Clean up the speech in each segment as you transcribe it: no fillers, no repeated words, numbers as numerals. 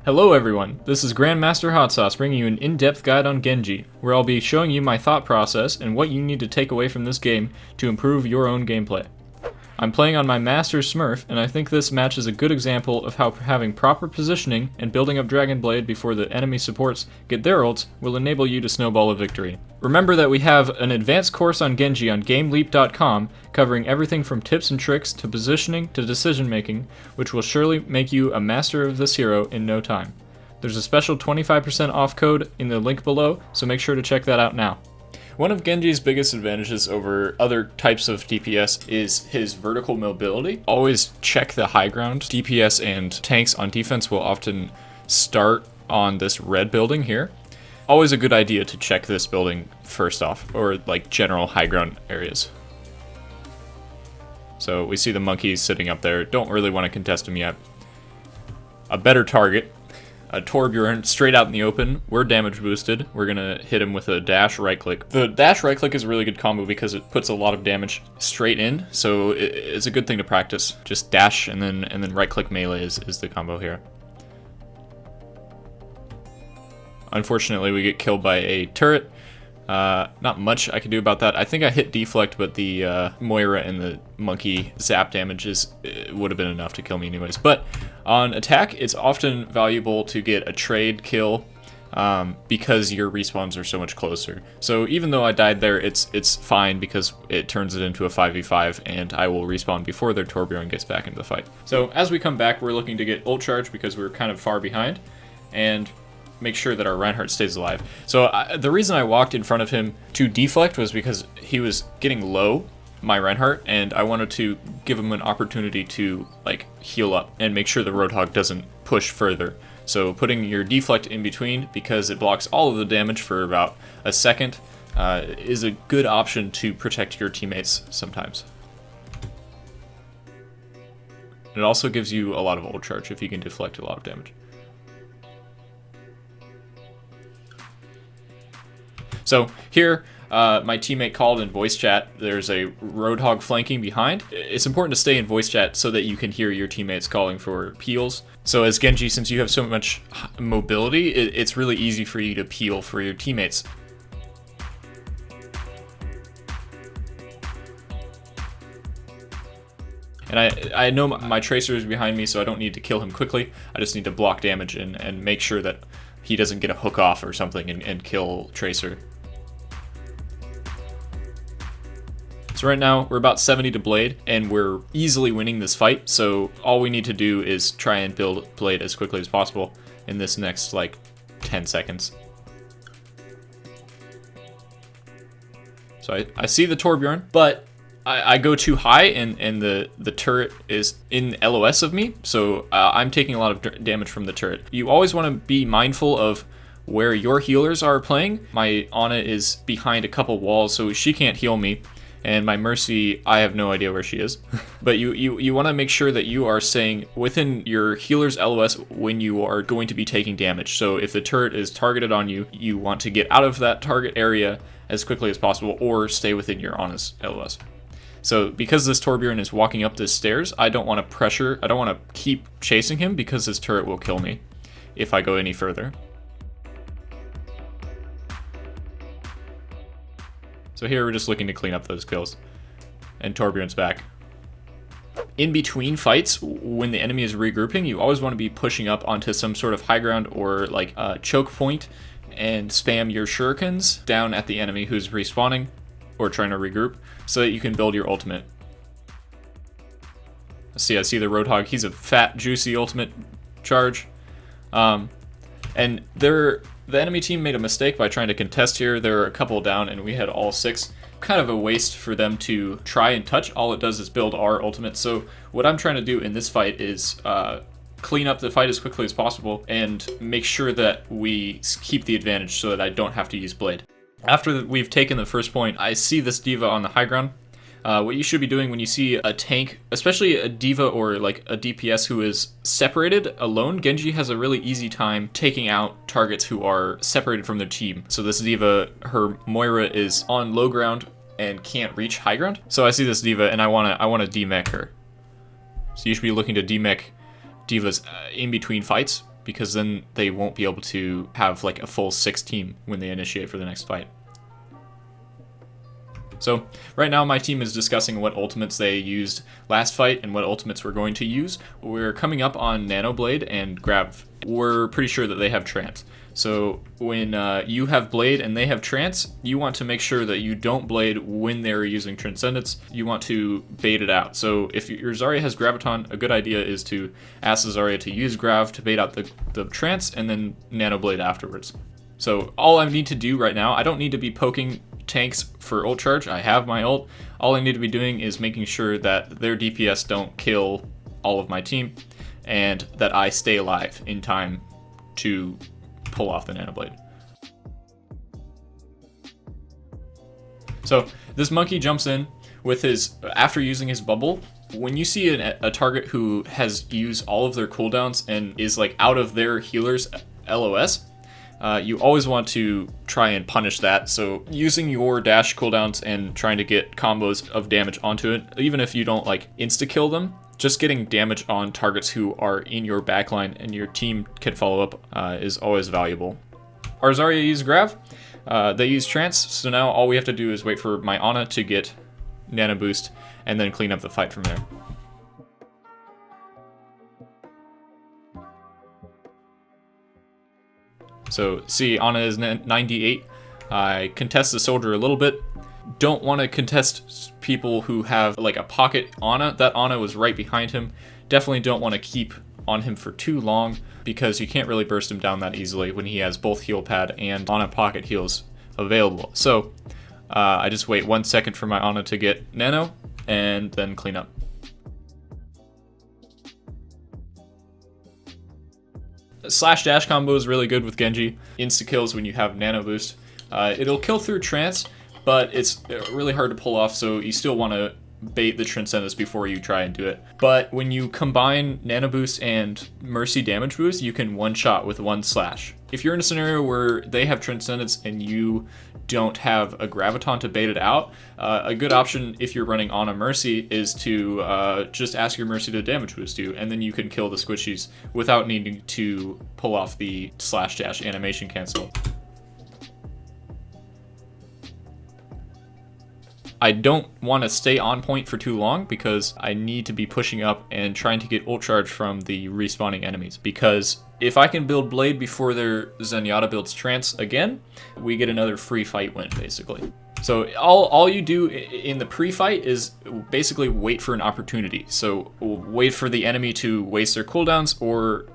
Hello everyone, this is Grandmaster Hotsauce bringing you an in-depth guide on Genji, where I'll be showing you my thought process and what you need to take away from this game to improve your own gameplay. I'm playing on my Master Smurf, and I think this match is a good example of how having proper positioning and building up Dragon Blade before the enemy supports get their ults will enable you to snowball a victory. Remember that we have an advanced course on Genji on GameLeap.com covering everything from tips and tricks to positioning to decision making, which will surely make you a master of this hero in no time. There's a special 25% off code in the link below, so make sure to check that out now. One of Genji's biggest advantages over other types of DPS is his vertical mobility. Always check the high ground. DPS and tanks on defense will often start on this red building here. Always a good idea to check this building first off, or like general high ground areas. So we see the monkeys sitting up there. Don't really want to contest him yet. A better target. A Torbjorn straight out in the open. We're damage boosted. We're gonna hit him with a dash right click. The dash right click is a really good combo because it puts a lot of damage straight in, so it's a good thing to practice. Just dash and then right click melee is the combo here. Unfortunately, we get killed by a turret. Not much I can do about that. I think I hit deflect, but the Moira and the monkey zap damages would have been enough to kill me anyways. But on attack, it's often valuable to get a trade kill because your respawns are so much closer. So even though I died there, it's fine because it turns it into a 5v5 and I will respawn before their Torbjorn gets back into the fight. So as we come back, we're looking to get ult charge because we're kind of far behind and make sure that our Reinhardt stays alive. So the reason I walked in front of him to deflect was because he was getting low, my Reinhardt, and I wanted to give him an opportunity to like heal up and make sure the Roadhog doesn't push further. So putting your deflect in between, because it blocks all of the damage for about a second, is a good option to protect your teammates sometimes. It also gives you a lot of ult charge if you can deflect a lot of damage. So here, my teammate called in voice chat, there's a Roadhog flanking behind. It's important to stay in voice chat so that you can hear your teammates calling for peels. So as Genji, since you have so much mobility, it's really easy for you to peel for your teammates. And I know my Tracer is behind me, so I don't need to kill him quickly. I just need to block damage and make sure that he doesn't get a hook off or something and kill Tracer. So right now, we're about 70 to Blade, and we're easily winning this fight, so all we need to do is try and build Blade as quickly as possible in this next, like, 10 seconds. So I see the Torbjorn, but I go too high, and the turret is in LOS of me, so I'm taking a lot of damage from the turret. You always want to be mindful of where your healers are playing. My Ana is behind a couple walls, so she can't heal me. And my Mercy, I have no idea where she is. But you want to make sure that you are staying within your healer's LOS when you are going to be taking damage. So if the turret is targeted on you, you want to get out of that target area as quickly as possible or stay within your Ana's LOS. So because this Torbjorn is walking up the stairs, I don't want to pressure, I don't want to keep chasing him because his turret will kill me if I go any further. So here we're just looking to clean up those kills. And Torbjorn's back. In between fights, when the enemy is regrouping, you always want to be pushing up onto some sort of high ground or like a choke point and spam your shurikens down at the enemy who's respawning or trying to regroup so that you can build your ultimate. I see the Roadhog. He's a fat, juicy ultimate charge. And the enemy team made a mistake by trying to contest here. There were a couple down and we had all 6. Kind of a waste for them to try and touch. All it does is build our ultimate. So what I'm trying to do in this fight is clean up the fight as quickly as possible and make sure that we keep the advantage so that I don't have to use Blade. After we've taken the first point, I see this D.Va on the high ground. What you should be doing when you see a tank, especially a D.Va or like a DPS who is separated alone, Genji has a really easy time taking out targets who are separated from their team. So this D.Va, her Moira is on low ground and can't reach high ground. So I see this D.Va and I want to demech her. So you should be looking to demech D.Vas in between fights because then they won't be able to have like a full 6 team when they initiate for the next fight. So right now my team is discussing what ultimates they used last fight and what ultimates we're going to use. We're coming up on Nanoblade and Grav. We're pretty sure that they have Trance. So when you have Blade and they have Trance, you want to make sure that you don't Blade when they're using Transcendence. You want to bait it out. So if your Zarya has Graviton, a good idea is to ask the Zarya to use Grav to bait out the Trance and then Nanoblade afterwards. So all I need to do right now, I don't need to be poking tanks for ult charge. I have my ult. All I need to be doing is making sure that their DPS don't kill all of my team and that I stay alive in time to pull off the Nanoblade. So this monkey jumps in with his, after using his bubble. When you see a target who has used all of their cooldowns and is like out of their healer's LOS, you always want to try and punish that. So using your dash cooldowns and trying to get combos of damage onto it, even if you don't like insta-kill them, just getting damage on targets who are in your backline and your team can follow up is always valuable. Our Zarya used Grav, they use Trance, so now all we have to do is wait for my Ana to get Nano Boost and then clean up the fight from there. So see, Ana is 98. I contest the soldier a little bit. Don't want to contest people who have like a pocket Ana. That Ana was right behind him. Definitely don't want to keep on him for too long because you can't really burst him down that easily when he has both heal pad and Ana pocket heals available. So I just wait 1 second for my Ana to get nano and then clean up. Slash dash combo is really good with Genji. Insta kills when you have nano boost. It'll kill through Trance, but it's really hard to pull off, so you still want to bait the Transcendence before you try and do it. But when you combine Nano Boost and Mercy Damage Boost, you can one-shot with one slash. If you're in a scenario where they have Transcendence and you don't have a Graviton to bait it out, a good option if you're running on a Mercy is to just ask your Mercy to damage boost you, and then you can kill the squishies without needing to pull off the slash dash animation cancel. I don't want to stay on point for too long because I need to be pushing up and trying to get ult charge from the respawning enemies, because if I can build Blade before their Zenyatta builds Trance again, we get another free fight win basically. So all you do in the pre-fight is basically wait for an opportunity. So wait for the enemy to waste their cooldowns or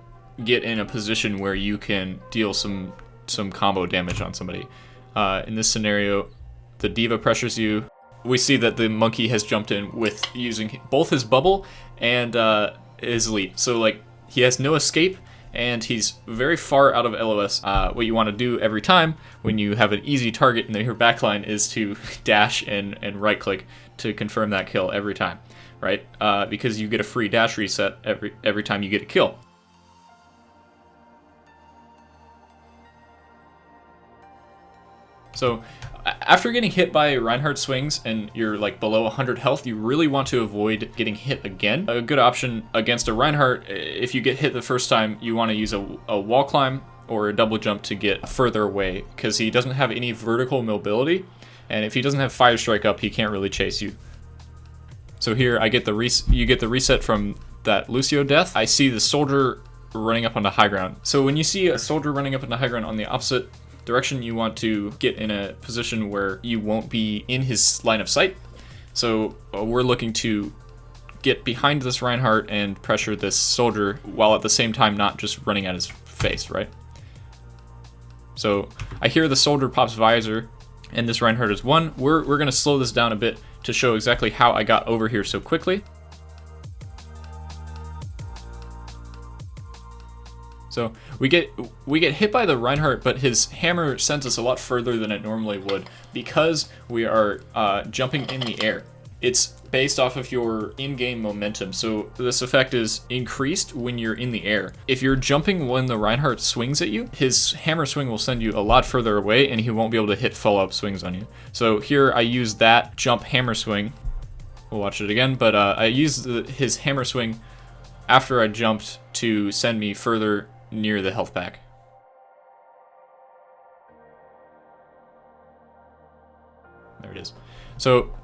get in a position where you can deal some combo damage on somebody. In this scenario, the D.Va pressures you. We see that the monkey has jumped in with using both his bubble and his leap. So like he has no escape and he's very far out of LOS. What you want to do every time when you have an easy target in your backline is to dash and right click to confirm that kill every time, right? Because you get a free dash reset every time you get a kill. So after getting hit by Reinhardt swings and you're like below 100 health, you really want to avoid getting hit again. A good option against a Reinhardt, if you get hit the first time, you want to use a wall climb or a double jump to get further away, because he doesn't have any vertical mobility, and if he doesn't have Fire Strike up, he can't really chase you. So here I get you get the reset from that Lucio death. I see the soldier running up onto high ground. So when you see a soldier running up onto high ground on the opposite direction, you want to get in a position where you won't be in his line of sight. So we're looking to get behind this Reinhardt and pressure this soldier while at the same time not just running at his face, right? So I hear the soldier pops visor and this Reinhardt is one. We're going to slow this down a bit to show exactly how I got over here so quickly. So we get hit by the Reinhardt, but his hammer sends us a lot further than it normally would because we are jumping in the air. It's based off of your in-game momentum, so this effect is increased when you're in the air. If you're jumping when the Reinhardt swings at you, his hammer swing will send you a lot further away and he won't be able to hit follow-up swings on you. So here I use that jump hammer swing. We'll watch it again, but I used his hammer swing after I jumped to send me further near the health pack. There it is. So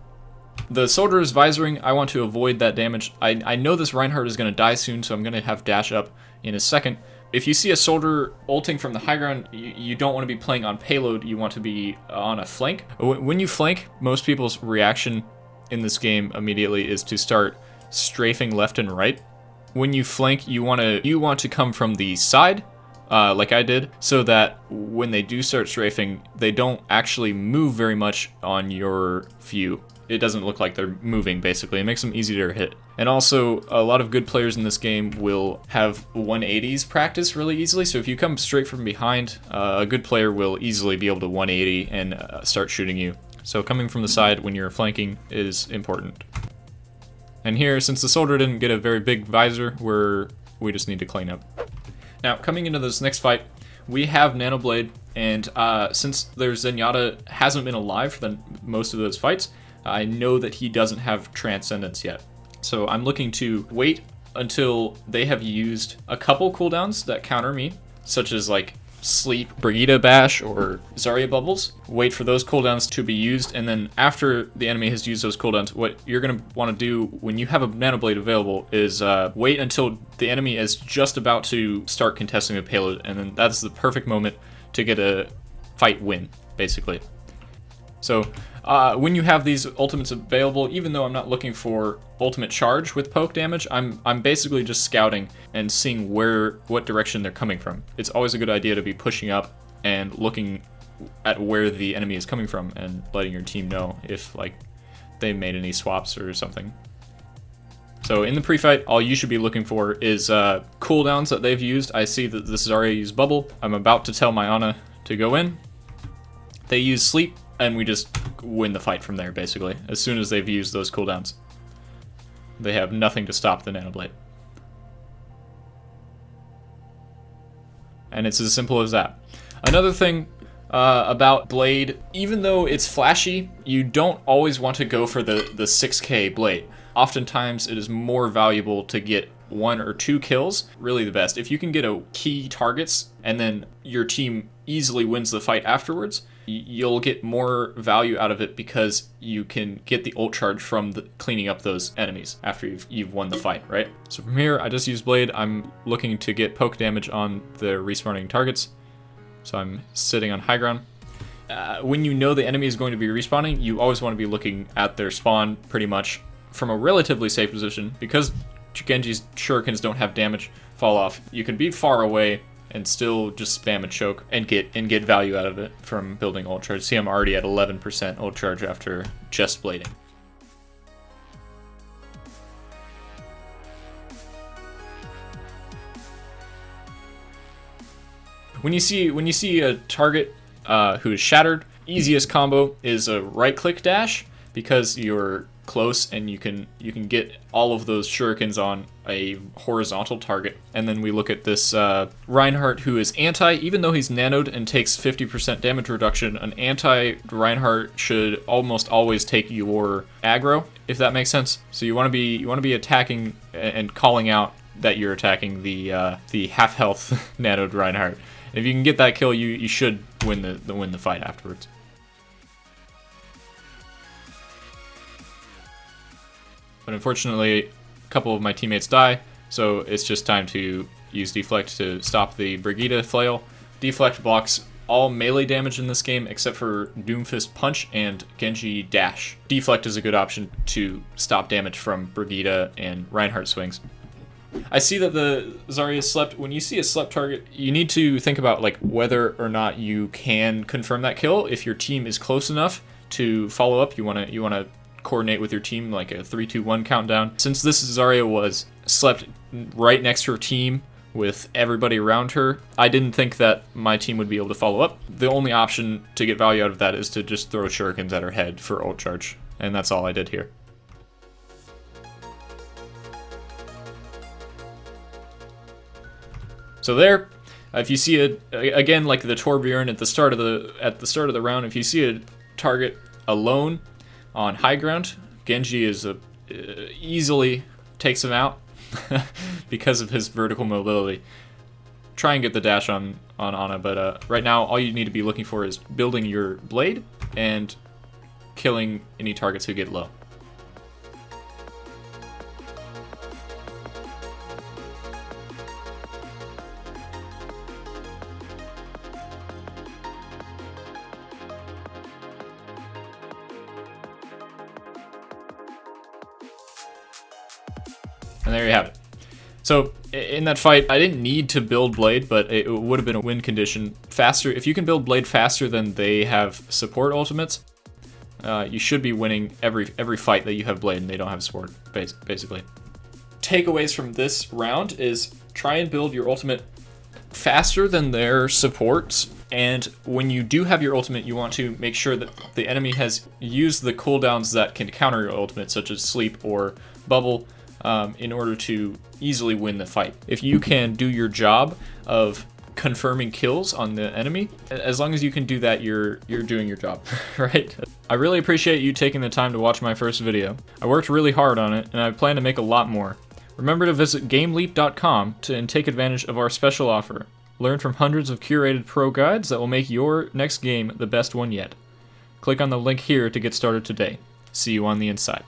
the soldier is visoring. I want to avoid that damage. I know this Reinhardt is going to die soon, so I'm going to have dash up in a second. If you see a soldier ulting from the high ground, you don't want to be playing on payload. You want to be on a flank. When you flank, most people's reaction in this game immediately is to start strafing left and right. When you flank, you want to come from the side, like I did, so that when they do start strafing, they don't actually move very much on your view. It doesn't look like they're moving, basically. It makes them easier to hit. And also, a lot of good players in this game will have 180s practice really easily, so if you come straight from behind, a good player will easily be able to 180 and start shooting you. So coming from the side when you're flanking is important. And here, since the soldier didn't get a very big visor, we just need to clean up. Now, coming into this next fight, we have nanoblade, and since their Zenyatta hasn't been alive for most of those fights, I know that he doesn't have transcendence yet. So I'm looking to wait until they have used a couple cooldowns that counter me, such as like Sleep, Brigitte Bash, or Zarya Bubbles. Wait for those cooldowns to be used, and then after the enemy has used those cooldowns, what you're going to want to do when you have a nanoblade available is wait until the enemy is just about to start contesting the payload, and then that's the perfect moment to get a fight win, basically. So when you have these ultimates available, even though I'm not looking for ultimate charge with poke damage, I'm basically just scouting and seeing what direction they're coming from. It's always a good idea to be pushing up and looking at where the enemy is coming from and letting your team know if like they made any swaps or something. So in the pre-fight, all you should be looking for is cooldowns that they've used. I see that this Zarya used Bubble. I'm about to tell my Ana to go in. They use Sleep, and we just win the fight from there, basically, as soon as they've used those cooldowns. They have nothing to stop the nanoblade. And it's as simple as that. Another thing about Blade, even though it's flashy, you don't always want to go for the 6K Blade. Oftentimes, it is more valuable to get 1 or 2 kills, really the best. If you can get a key targets, and then your team easily wins the fight afterwards, you'll get more value out of it because you can get the ult charge from cleaning up those enemies after you've won the fight, right? So from here, I just use Blade. I'm looking to get poke damage on the respawning targets. So I'm sitting on high ground. When you know the enemy is going to be respawning, you always want to be looking at their spawn pretty much from a relatively safe position. Because Genji's shurikens don't have damage fall off, you can be far away and still just spam a choke and get value out of it from building ult charge. See, I'm already at 11% ult charge after just blading. When you see a target who is shattered, easiest combo is a right-click dash because you're close and you can get all of those shurikens on a horizontal target. And then we look at this Reinhardt who is anti, even though he's nanoed and takes 50% damage reduction, an anti-Reinhardt should almost always take your aggro, if that makes sense. So you want to be attacking and calling out that you're attacking the half health nanoed Reinhardt. And if you can get that kill, you should win the fight afterwards. But unfortunately, a couple of my teammates die, so it's just time to use Deflect to stop the Brigitte flail. Deflect blocks all melee damage in this game except for Doomfist Punch and Genji Dash. Deflect is a good option to stop damage from Brigitte and Reinhardt swings. I see that the Zarya slept. When you see a slept target, you need to think about like whether or not you can confirm that kill. If your team is close enough to follow up, you wanna coordinate with your team like a 3-2-1 countdown. Since this Zarya was slept right next to her team with everybody around her, I didn't think that my team would be able to follow up. The only option to get value out of that is to just throw shurikens at her head for ult charge, and that's all I did here. So there, if you see again like the Torbjorn at the start of the round, if you see a target alone on high ground, Genji is easily takes him out because of his vertical mobility. try and get the dash on Ana, but right now all you need to be looking for is building your blade and killing any targets who get low. And there you have it. So in that fight, I didn't need to build Blade, but it would have been a win condition. Faster, if you can build Blade faster than they have support ultimates, you should be winning every fight that you have Blade and they don't have support, basically. Takeaways from this round is try and build your ultimate faster than their supports, and when you do have your ultimate, you want to make sure that the enemy has used the cooldowns that can counter your ultimate, such as Sleep or Bubble, in order to easily win the fight. If you can do your job of confirming kills on the enemy, as long as you can do that, you're doing your job, right? I really appreciate you taking the time to watch my first video. I worked really hard on it, and I plan to make a lot more. Remember to visit GameLeap.com and take advantage of our special offer. Learn from hundreds of curated pro guides that will make your next game the best one yet. Click on the link here to get started today. See you on the inside.